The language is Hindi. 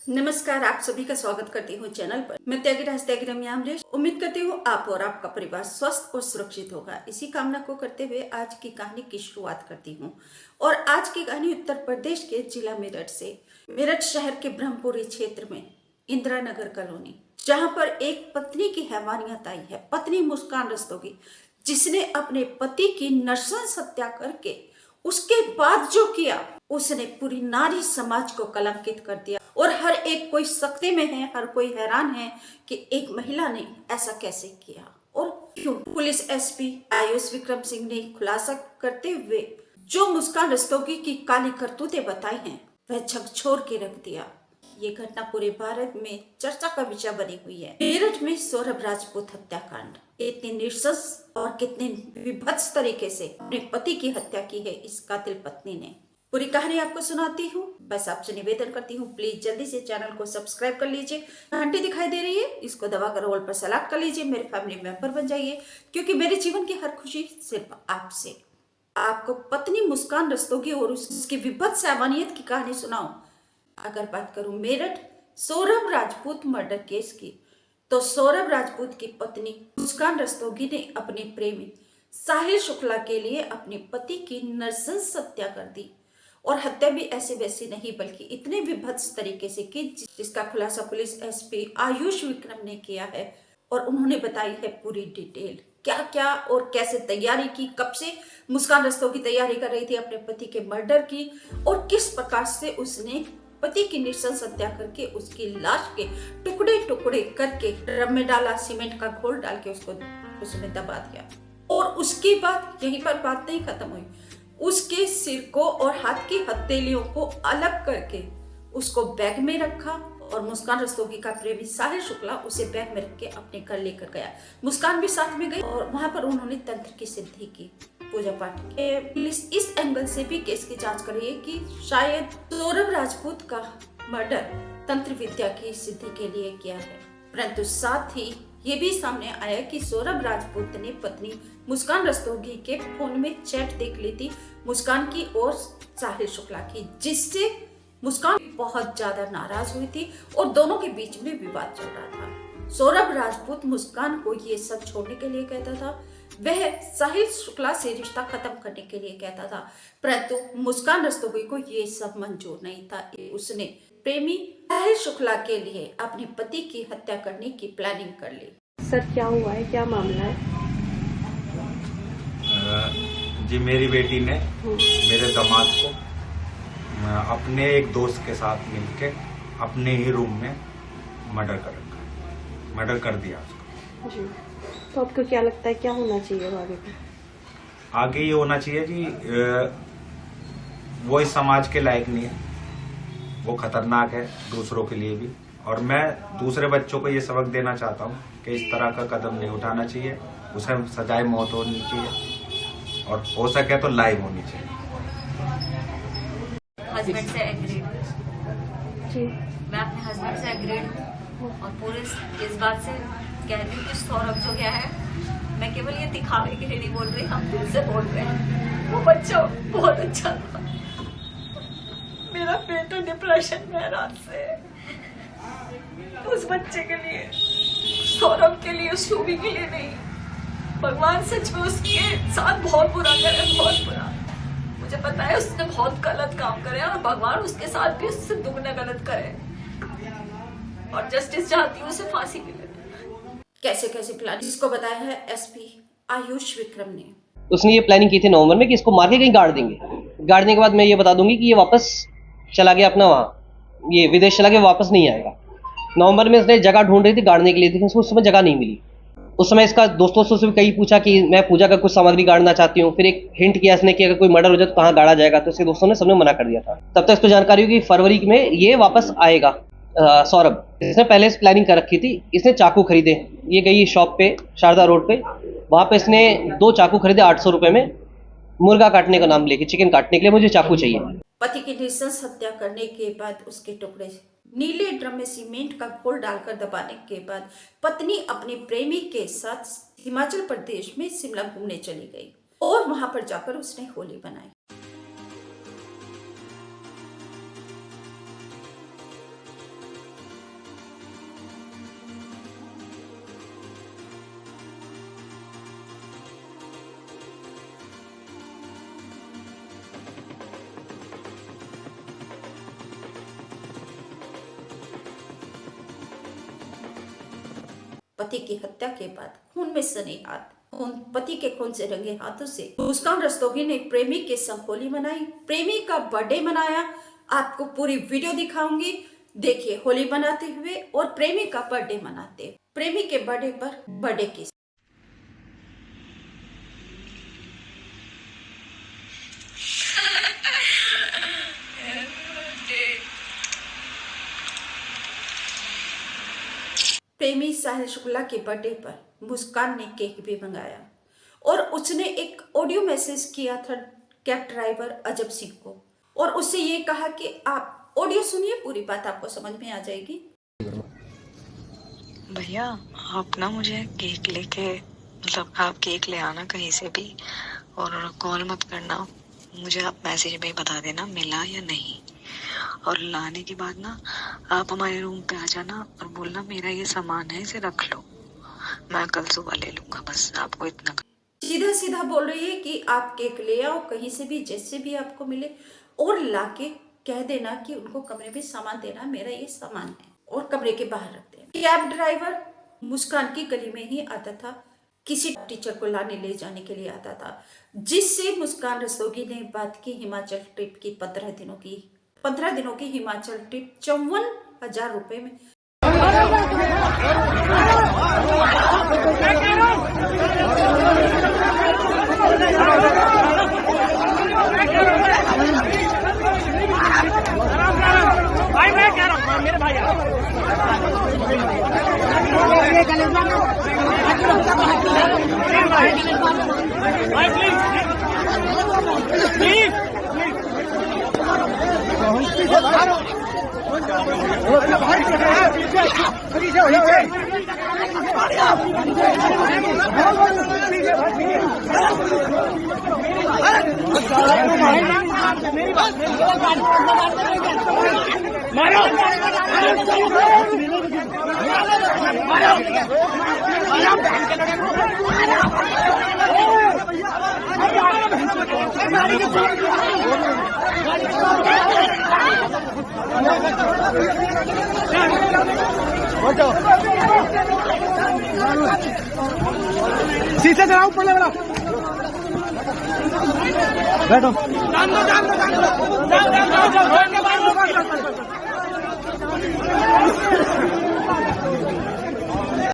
नमस्कार, आप सभी का स्वागत करती हूँ चैनल पर। मैं त्यागी उम्मीद करती हूँ आप और आपका परिवार स्वस्थ और सुरक्षित होगा। इसी कामना को करते हुए आज की कहानी की शुरुआत करती हूँ। और आज की कहानी उत्तर प्रदेश के जिला मेरठ से, मेरठ शहर के ब्रह्मपुरी क्षेत्र में इंदिरा नगर कॉलोनी, जहाँ पर एक पत्नी की हैवानियत आई है। पत्नी मुस्कान रस्तोगी, जिसने अपने पति की नृशंस हत्या करके उसके बाद जो किया, उसने पूरी नारी समाज को कलंकित कर दिया। और हर एक कोई सकते में है, हर कोई हैरान है कि एक महिला ने ऐसा कैसे किया और क्यों। पुलिस एसपी आयुष विक्रम सिंह ने खुलासा करते हुए जो मुस्कान रस्तोगी की काली करतूतें बताई हैं, वह झकझोर के रख दिया। ये घटना पूरे भारत में चर्चा का विषय बनी हुई है। मेरठ में सौरभ राजपूत हत्याकांड, इतनी नृशंस और कितने विभत्स तरीके से अपने पति की हत्या की है इस कातिल पत्नी ने। पूरी कहानी आपको सुनाती हूँ। बस आपसे निवेदन करती हूँ, प्लीज जल्दी से चैनल को सब्सक्राइब कर लीजिए। घंटी दिखाई दे रही है, इसको दबाकर ऑल पर सेलेक्ट कर लीजिए। मेरे फैमिली मेंबर बन जाइए, क्योंकि मेरे जीवन की हर खुशी सिर्फ आपसे। आपको पत्नी मुस्कान रस्तोगी और उसकी विभत्स हैवानियत की कहानी सुनाऊं। अगर बात करूं मेरठ सौरभ राजपूत मर्डर केस की, तो सौरभ राजपूत की पत्नी मुस्कान रस्तोगी ने अपने प्रेमी साहिल शुक्ला के लिए अपने पति की नृशंस हत्या कर दी। और हत्या भी ऐसे वैसे नहीं, बल्कि इतने विभत्स तरीके से की जिसका खुलासा पुलिस एसपी आयुष विक्रम ने किया है। और उन्होंने बताई है पूरी डिटेल, क्या क्या और कैसे तैयारी की, कब से मुस्कान रस्तोगी तैयारी कर रही थी अपने पति के मर्डर की, और किस प्रकार से उसने पति की नृशंस हत्या करके उसकी लाश के टुकड़े टुकड़े करके ड्रम में डाला, सीमेंट का घोल डाल के उसको उसमें दबा दिया। और उसके बाद यहीं पर बात नहीं खत्म हुई, उसके सिर को और हाथ की हथेलियों को अलग करके उसको बैग में रखा। और मुस्कान रस्तोगी का प्रेमी साहिल शुक्ला उसे बैग में रख के अपने घर लेकर गया। मुस्कान भी साथ में गई और वहां पर उन्होंने तंत्र की सिद्धि की, पूजा पाठ की। पुलिस इस एंगल से भी केस की जांच कर रही है कि शायद सौरभ राजपूत का मर्डर तंत्र विद्या की सिद्धि के लिए किया है। परंतु साथ ही ये भी सामने आया कि सौरभ राजपूत ने पत्नी मुस्कान रस्तोगी के फोन में चैट देख ली थी, मुस्कान की और साहिल शुक्ला की, जिससे मुस्कान बहुत ज्यादा नाराज हुई थी और दोनों के बीच में विवाद चल रहा था। सौरभ राजपूत मुस्कान को ये सब छोड़ने के लिए कहता था, वह साहिल शुक्ला से रिश्ता खत्म करने के लिए कहता था, परंतु मुस्कान रस्तोगी को ये सब मंजूर नहीं था। उसने प्रेमी साहिल शुक्ला के लिए अपने पति की हत्या करने की प्लानिंग कर ली। सर क्या हुआ है, क्या मामला है? जी मेरी बेटी ने मेरे दामाद को अपने एक दोस्त के साथ मिलके अपने ही रूम में मर्डर कर दिया उसको। जी, तो आपको क्या लगता है क्या होना चाहिए आगे? आगे ये होना चाहिए कि वो इस समाज के लायक नहीं है, वो खतरनाक है दूसरों के लिए भी। और मैं दूसरे बच्चों को ये सबक देना चाहता हूँ कि इस तरह का कदम नहीं उठाना चाहिए, उसे सजाए मौत होनी चाहिए और हो सके तो लाइव होनी चाहिए। हस्बैंड से एग्रीड, जी मैं अपने हस्बैंड से एग्रीड और पूरे इस बात से कह रही हूँ कि सौरभ जो क्या है, मैं केवल ये दिखावे के लिए नहीं बोल रही, हम दिल से बोल रहे हैं। वो बच्चा बहुत अच्छा था, मेरा बेटा डिप्रेशन में है रात से। उस बच्चे के लिए, सौरभ के लिए, शोभी के लिए नहीं, भगवान सच में उसके साथ बहुत बुरा करे, बहुत बुरा। मुझे पता है उसने बहुत गलत काम करे और भगवान उसके साथ भी उससे दुगना गलत करे। और जस्टिस चाहती हूँ उसे फांसी मिले। कैसे कैसे प्लान इसको बताया है एसपी आयुष विक्रम ने। उसने ये प्लानिंग की थी नवंबर में कि इसको मार के कहीं गाड़ देंगे। गाड़ने के बाद मैं ये बता दूंगी कि ये वापस चला गया अपना वहाँ, ये विदेश चला गया, वापस नहीं आएगा। नवंबर में उसने जगह ढूंढ रही थी गाड़ने के लिए, लेकिन उसको उस समय जगह नहीं मिली। उस समय इसका दोस्तों से भी कई पूछा कि मैं पूजा का कुछ सामग्री गाड़ना चाहती हूँ। फिर एक हिंट किया इसने कि अगर कोई मर्डर हो जाए तो कहाँ गाड़ा जाएगा, तो इसके दोस्तों ने सबने मना कर दिया था। तब तक इसको जानकारी हुई कि फरवरी में ये वापस आएगा। सौरभ, इसने पहले से प्लानिंग कर रखी थी। इसने चाकू खरीदे, ये गई शॉप पे शारदा रोड पे, वहाँ पे इसने 2 चाकू खरीदे 800 रुपए में, मुर्गा काटने का नाम लेके, चिकन काटने के लिए मुझे चाकू चाहिए। पति की नृशंस हत्या करने के बाद उसके टुकड़े नीले ड्रम में सीमेंट का घोल डालकर दबाने के बाद पत्नी अपने प्रेमी के साथ हिमाचल प्रदेश में शिमला घूमने चली गई और वहां पर जाकर उसने होली बनाई। पति की हत्या के बाद खून में सने हाथ, पति के खून से रंगे हाथों से मुस्कान रस्तोगी ने प्रेमी के संग होली मनाई, प्रेमी का बर्थडे मनाया। आपको पूरी वीडियो दिखाऊंगी, देखिए होली मनाते हुए और प्रेमी का बर्थडे मनाते। प्रेमी के बर्थडे पर बर्थडे की प्रेमी साहिल शुक्ला के बर्थडे पर मुस्कान ने केक भी मंगाया और उसने एक ऑडियो मैसेज किया था कैब ड्राइवर अजब सिंह को और उससे ये कहा कि आप ऑडियो सुनिए, पूरी बात आपको समझ में आ जाएगी। भैया आप ना मुझे केक लेके मतलब आप केक ले आना कहीं से भी और कॉल मत करना, मुझे आप मैसेज में ही बता देना मिला या नहीं। और लाने के बाद ना आप हमारे रूम पे आ जाना और बोलना मेरा ये सामान है इसे रख लो, मैं कल सुबह ले लूंगा। बस आपको इतना सीधा सीधा बोल रही है कि आप केक ले आओ कहीं से भी, जैसे भी आपको मिले, और लाके कह देना कि उनको कमरे में सामान देना, मेरा ये सामान है, और कमरे के बाहर रख देना। कैब ड्राइवर मुस्कान की गली में ही आता था, किसी टीचर को लाने ले जाने के लिए आता था, जिससे मुस्कान रस्तोगी ने बात की हिमाचल ट्रिप की 15 दिनों की हिमाचल ट्रिप 54,000 रुपए में। भाई मैं कह रहा हूँ मेरे भाई शीशे चलाओ पड़े बड़ा बैठो